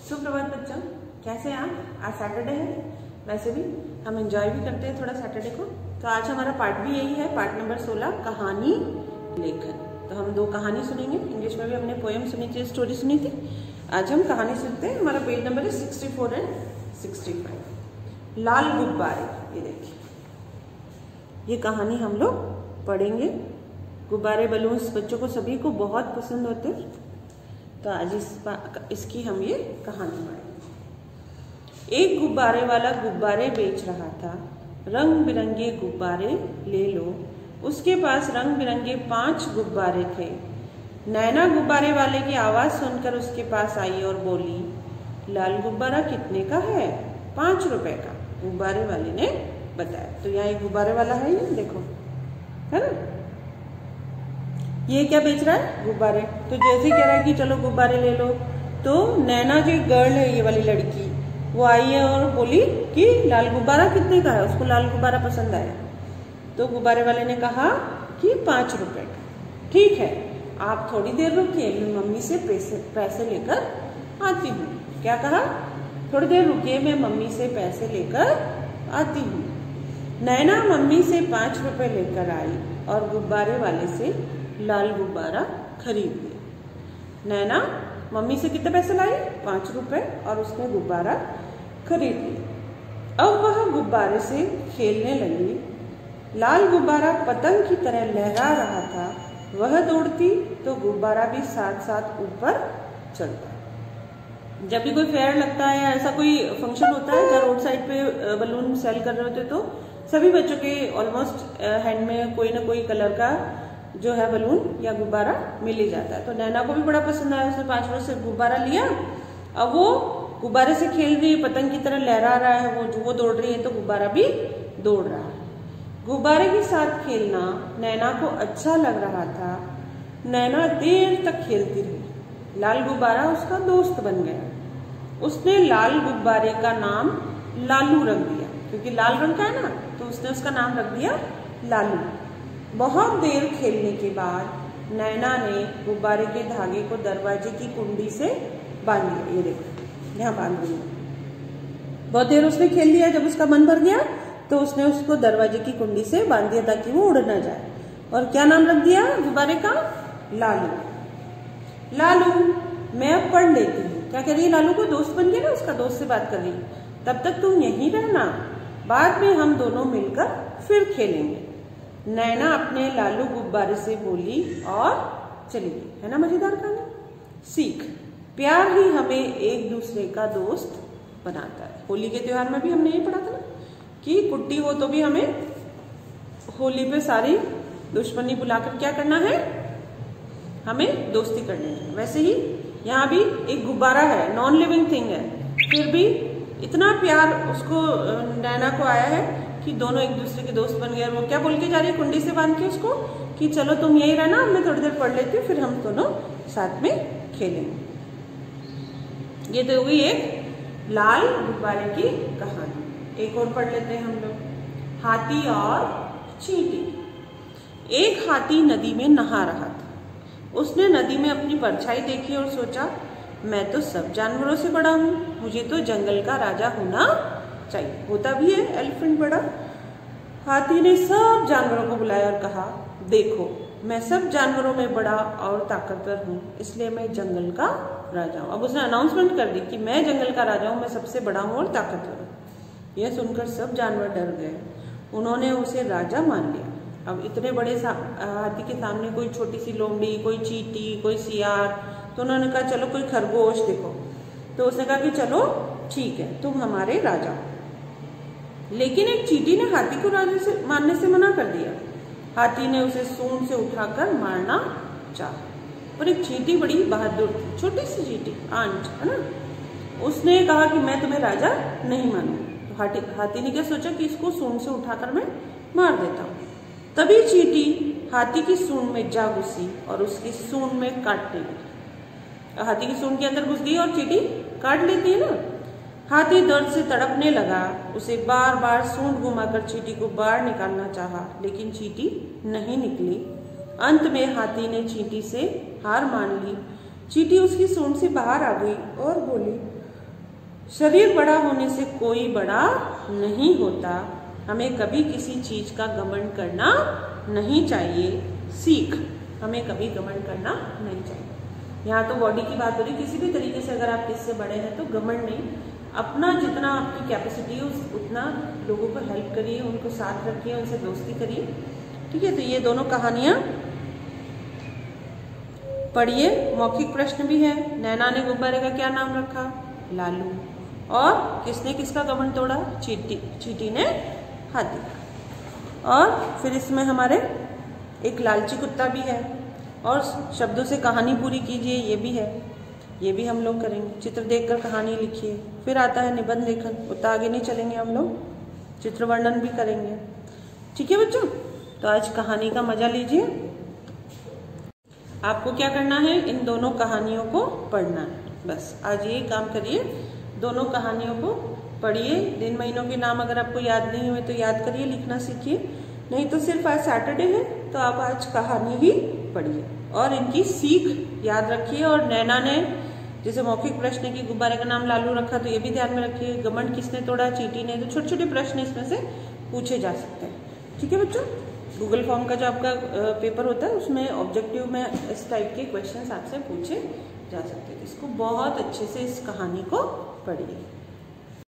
सुप्रभात बच्चों, कैसे हैं आप? आज सैटरडे है, वैसे भी हम एंजॉय भी करते हैं थोड़ा सैटरडे को। तो आज हमारा पार्ट भी यही है, पार्ट नंबर 16, कहानी लेखन। तो हम 2 कहानी सुनेंगे। इंग्लिश में भी हमने पोएम सुनी थी, स्टोरी सुनी थी। आज हम कहानी सुनते हैं। हमारा पेज नंबर है 64 एंड 65। लाल गुब्बारे। ये देखिए, ये कहानी हम लोग पढ़ेंगे। गुब्बारे, बलून्स बच्चों को सभी को बहुत पसंद होते हैं। तो आज इसकी हम ये कहानी पढ़ेंगे। एक गुब्बारे वाला गुब्बारे बेच रहा था। रंग बिरंगे गुब्बारे ले लो। उसके पास रंग बिरंगे 5 गुब्बारे थे। नैना गुब्बारे वाले की आवाज सुनकर उसके पास आई और बोली, लाल गुब्बारा कितने का है? 5 रुपए का, गुब्बारे वाले ने बताया। तो यहाँ एक गुब्बारे वाला है, ये देखो, है ना। ये क्या बेच रहा है? गुब्बारे। तो जैसे कह रहा है कि चलो गुब्बारे ले लो, तो नैना जो गर्ल है, ये वाली लड़की, वो आई है और बोली कि लाल गुब्बारा कितने का है? उसको लाल गुब्बारा पसंद आया। तो गुब्बारे वाले ने कहा कि 5 रुपए का। ठीक है, आप थोड़ी देर रुकिए, मैं मम्मी से पैसे लेकर आती हूँ। क्या कहा? थोड़ी देर रुकिए, मैं मम्मी से पैसे लेकर आती हूँ। नैना मम्मी से 5 रुपए लेकर आई और गुब्बारे वाले से लाल गुब्बारा खरीद लिया। नैना मम्मी से कितने पैसे लाई? 5 रुपए, और उसने गुब्बारा खरीद लिया। अब वह गुब्बारे से खेलने लगी। लाल गुब्बारा पतंग की तरह लहरा रहा था। वह दौड़ती तो गुब्बारा भी साथ साथ ऊपर चलता। जब भी कोई फेयर लगता है या ऐसा कोई फंक्शन होता है जहाँ रोड साइड पे बलून सेल कर रहे होते, तो सभी बच्चों के ऑलमोस्ट हैंड में कोई ना कोई कलर का जो है बलून या गुब्बारा मिल ही जाता है। तो नैना को भी बड़ा पसंद आया। उसने 5 रुपए से गुब्बारा लिया। अब वो गुब्बारे से खेल रही है, पतंग की तरह लहरा रहा है, वो दौड़ रही है तो गुब्बारा भी दौड़ रहा है। गुब्बारे के साथ खेलना नैना को अच्छा लग रहा था। नैना देर तक खेलती रही। लाल गुब्बारा उसका दोस्त बन गया। उसने लाल गुब्बारे का नाम लालू रख दिया, क्योंकि लाल रंग का है ना, तो उसने उसका नाम रख दिया लालू। बहुत देर खेलने के बाद नैना ने गुब्बारे के धागे को दरवाजे की कुंडी से बांध लिया। ये देखो, यहाँ बांध दिया। बहुत देर उसने खेल लिया। जब उसका मन भर गया तो उसने उसको दरवाजे की कुंडी से बांध दिया ताकि वो उड़ ना जाए। और क्या नाम रख दिया गुब्बारे का? लालू। लालू, मैं अब पढ़ लेती हूँ। क्या कह रही है? लालू को दोस्त बन गया ना, उसका दोस्त से बात कर रही है। तब तक तुम यहीं रहना, बाद में हम दोनों मिलकर फिर खेलेंगे। नैना अपने लालू गुब्बारे से बोली और चली गई। है ना मजेदार कहानी। सीख, प्यार ही हमें एक दूसरे का दोस्त बनाता है। होली के त्योहार में भी हमने ये पढ़ा था ना कि कुट्टी हो तो भी हमें होली पे सारी दुश्मनी बुलाकर क्या करना है? हमें दोस्ती करनी है। वैसे ही यहाँ भी एक गुब्बारा है, नॉन लिविंग थिंग है, फिर भी इतना प्यार उसको नैना को आया है कि दोनों एक दूसरे के दोस्त बन गए। वो क्या बोल के जा रही है कुंडी से बांध के उसको कि चलो तुम यही रहना, मैं थोड़ी देर पढ़ लेती हूँ, फिर हम दोनों साथ में खेलेंगे। ये तो हुई एक लाल गुब्बारे की कहानी। एक और पढ़ लेते हैं हम लोग, हाथी और चींटी। एक हाथी नदी में नहा रहा था। उसने नदी में अपनी परछाई देखी और सोचा, मैं तो सब जानवरों से बड़ा हूँ, मुझे तो जंगल का राजा होना चाहिए। होता भी है एलिफेंट बड़ा। हाथी ने सब जानवरों को बुलाया और कहा, देखो, मैं सब जानवरों में बड़ा और ताकतवर हूँ, इसलिए मैं जंगल का राजा हूँ। अब उसने अनाउंसमेंट कर दी कि मैं जंगल का राजा हूँ, मैं सबसे बड़ा हूँ और ताकतवर हूँ। यह सुनकर सब जानवर डर गए। उन्होंने उसे राजा मान लिया। अब इतने बड़े हाथी के सामने कोई छोटी सी लोमड़ी, कोई चींटी, कोई सियार, तो उन्होंने कहा चलो कोई खरगोश देखो। तो उसने कहा कि चलो ठीक है, तुम हमारे राजा हो। लेकिन एक चींटी ने हाथी को राजा से मानने से मना कर दिया। हाथी ने उसे सूंड से उठाकर मारना चाहा। और एक चींटी बड़ी बहादुर थी, छोटी सी चींटी, आंट, है ना। उसने कहा कि मैं तुम्हें राजा नहीं मानूंगा। तो हाथी ने क्या सोचा कि इसको सूंड से उठाकर मैं मार देता हूँ। तभी चींटी हाथी की सूंड में जा घुसी और उसकी सूंड में काटने लगी। हाथी की सूंड के अंदर घुस गई और चींटी काट लेती है ना। हाथी दर्द से तड़पने लगा। उसे बार बार सूंड घुमाकर चींटी को बाहर निकालना चाहा, लेकिन चींटी नहीं निकली। अंत में हाथी ने चींटी से हार मान ली। चींटी उसकी सूंड से बाहर आ गई और बोली, शरीर बड़ा होने से कोई बड़ा नहीं होता। हमें कभी किसी चीज का घमंड करना नहीं चाहिए। सीख, हमें कभी घमंड करना नहीं चाहिए। यहाँ तो बॉडी की बात हो रही, किसी भी तरीके से अगर आप किससे बड़े हैं तो घमंड नहीं, अपना जितना आपकी कैपेसिटी है उतना लोगों को हेल्प करिए, उनको साथ रखिए, उनसे दोस्ती करिए। ठीक है, तो ये दोनों कहानियां पढ़िए। मौखिक प्रश्न भी है। नैना ने गुब्बारे का क्या नाम रखा? लालू। और किसने किसका घमंड तोड़ा? चींटी। चींटी ने हाथी का। और फिर इसमें हमारे एक लालची कुत्ता भी है। और शब्दों से कहानी पूरी कीजिए, ये भी है, ये भी हम लोग करेंगे। चित्र देखकर कहानी लिखिए। फिर आता है निबंध लेखन, उतना आगे नहीं चलेंगे हम लोग, चित्र वर्णन भी करेंगे। ठीक है बच्चों, तो आज कहानी का मजा लीजिए। आपको क्या करना है? इन दोनों कहानियों को पढ़ना है। बस आज ये काम करिए, दोनों कहानियों को पढ़िए। दिन महीनों के नाम अगर आपको याद नहीं हुए तो याद करिए, लिखना सीखिए। नहीं तो सिर्फ आज सैटरडे है तो आप आज कहानी ही पढ़िए और इनकी सीख याद रखिए। और नैना ने जैसे मौखिक प्रश्न की गुब्बारे का नाम लालू रखा, तो ये भी ध्यान में रखिए। घमंड किसने तोड़ा? चींटी ने। तो छोटे छोटे प्रश्न इसमें से पूछे जा सकते हैं। ठीक है बच्चों, गूगल फॉर्म का जो आपका पेपर होता है उसमें ऑब्जेक्टिव में इस टाइप के क्वेश्चंस आपसे पूछे जा सकते हैं। इसको बहुत अच्छे से इस कहानी को पढ़िए।